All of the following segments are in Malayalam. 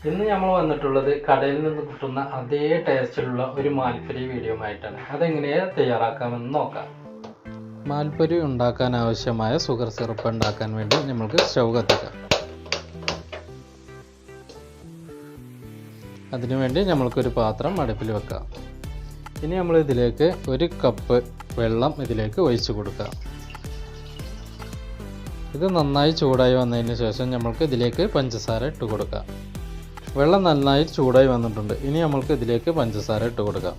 ഇന്ന് നമ്മൾ വന്നിട്ടുള്ളത് കടയിൽ നിന്ന് കിട്ടുന്ന അതേ ടേസ്റ്റിലുള്ള ഒരു മാൽപ്പുരി വീഡിയോ ആയിട്ടാണ്. അതെങ്ങനെയാണ് തയ്യാറാക്കാമെന്ന് നോക്കാം. മാൽപ്പുരി ഉണ്ടാക്കാൻ ആവശ്യമായ ഷുഗർ സിറപ്പ് ഉണ്ടാക്കാൻ വേണ്ടി നമുക്ക് സ്റ്റൗ കത്തിക്കാം. അതിനുവേണ്ടി നമ്മൾക്കൊരു പാത്രം അടുപ്പിൽ വെക്കാം. ഇനി നമ്മൾ ഇതിലേക്ക് 1 കപ്പ് വെള്ളം ഇതിലേക്ക് ഒഴിച്ചു കൊടുക്കാം. ഇത് നന്നായി ചൂടായി വന്നതിന് ശേഷം നമ്മൾക്ക് ഇതിലേക്ക് പഞ്ചസാര ഇട്ട് കൊടുക്കാം. വെള്ളം നന്നായി ചൂടായി വന്നിട്ടുണ്ട്. ഇനി നമ്മൾക്ക് ഇതിലേക്ക് പഞ്ചസാര ഇട്ട് കൊടുക്കാം.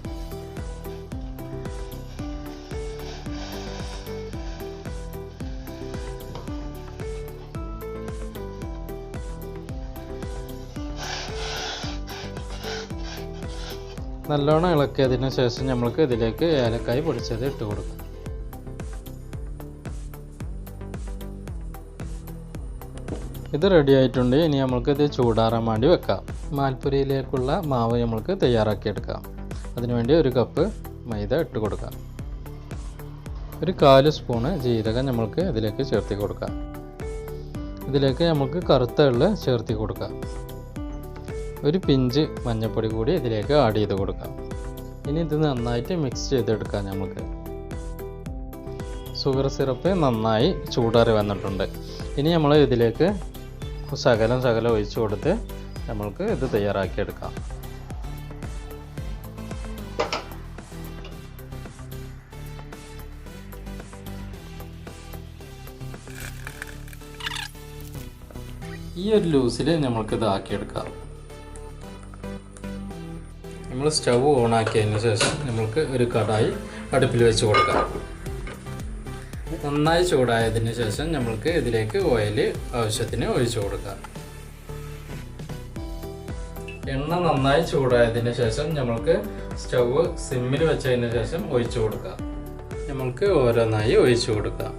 നല്ലോണം ഇളക്കിയതിന് ശേഷം നമ്മൾക്ക് ഇതിലേക്ക് ഏലക്കായ് പൊടിച്ചത് ഇട്ട് കൊടുക്കാം. ഇത് റെഡി ആയിട്ടുണ്ട്. ഇനി നമ്മൾക്ക് ഇത് ചൂടാറാൻ വേണ്ടി വെക്കാം. മാൽപ്പുരിയിലേക്കുള്ള മാവ് നമ്മൾക്ക് തയ്യാറാക്കിയെടുക്കാം. അതിനുവേണ്ടി 1 കപ്പ് മൈദ ഇട്ട് കൊടുക്കാം. 1/4 സ്പൂണ് ജീരകം നമ്മൾക്ക് ഇതിലേക്ക് ചേർത്തി കൊടുക്കാം. ഇതിലേക്ക് നമുക്ക് കറുത്ത എള്ള് ചേർത്തി കൊടുക്കാം. 1 പിഞ്ച് മഞ്ഞൾപ്പൊടി കൂടി ഇതിലേക്ക് ആഡ് ചെയ്ത് കൊടുക്കാം. ഇനി ഇത് നന്നായിട്ട് മിക്സ് ചെയ്തെടുക്കാം. നമുക്ക് ഷുഗർ സിറപ്പ് നന്നായി ചൂടാറി വന്നിട്ടുണ്ട്. ഇനി നമ്മൾ ഇതിലേക്ക് ശകലം ഒഴിച്ചു കൊടുത്ത് നമ്മൾക്ക് ഇത് തയ്യാറാക്കിയെടുക്കാം. ഈ ഒരു ലൂസിൽ നമ്മൾക്ക് ഇത് ആക്കിയെടുക്കാം. നമ്മൾ സ്റ്റൗ ഓൺ ആക്കിയതിന് ശേഷം നമ്മൾക്ക് ഒരു കടായി അടുപ്പിൽ വെച്ച് കൊടുക്കാം. നന്നായി ചൂടായതിന് ശേഷം നമ്മൾക്ക് ഇതിലേക്ക് ഓയിൽ ആവശ്യത്തിന് ഒഴിച്ചു കൊടുക്കാം. എണ്ണ നന്നായി ചൂടായതിന് ശേഷം നമ്മൾക്ക് സ്റ്റൗ സിമ്മിൽ വെച്ചതിന് ശേഷം ഒഴിച്ചു കൊടുക്കാം. നമ്മൾക്ക് ഓരോന്നായി ഒഴിച്ചു കൊടുക്കാം.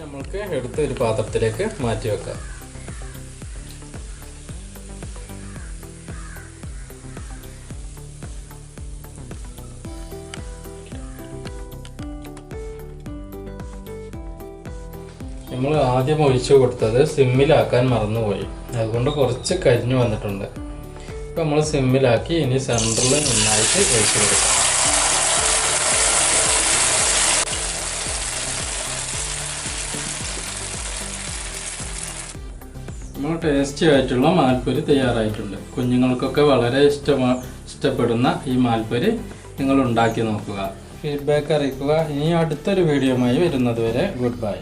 നമ്മൾക്ക് എടുത്ത് ഒരു പാത്രത്തിലേക്ക് മാറ്റി വെക്കാം. നമ്മൾ ആദ്യം ഒഴിച്ചു കൊടുത്തത് സിമ്മിലാക്കാൻ മറന്നുപോയി. അതുകൊണ്ട് കുറച്ച് കരിഞ്ഞു വന്നിട്ടുണ്ട്. ഇപ്പം നമ്മൾ സിമ്മിലാക്കി ഇനി സെൻറ്ററിൽ നന്നായിട്ട് ഒഴിച്ചു കൊടുക്കാം. നമ്മൾ ടേസ്റ്റി ആയിട്ടുള്ള മാൽപ്പുരി തയ്യാറായിട്ടുണ്ട്. കുഞ്ഞുങ്ങൾക്കൊക്കെ വളരെ ഇഷ്ടപ്പെടുന്ന ഈ മാൽപ്പുരി നിങ്ങൾ ഉണ്ടാക്കി നോക്കുക. ഫീഡ്ബാക്ക് അറിയിക്കുക. ഇനി അടുത്തൊരു വീഡിയോയുമായി വരുന്നത് വരെ ഗുഡ് ബൈ.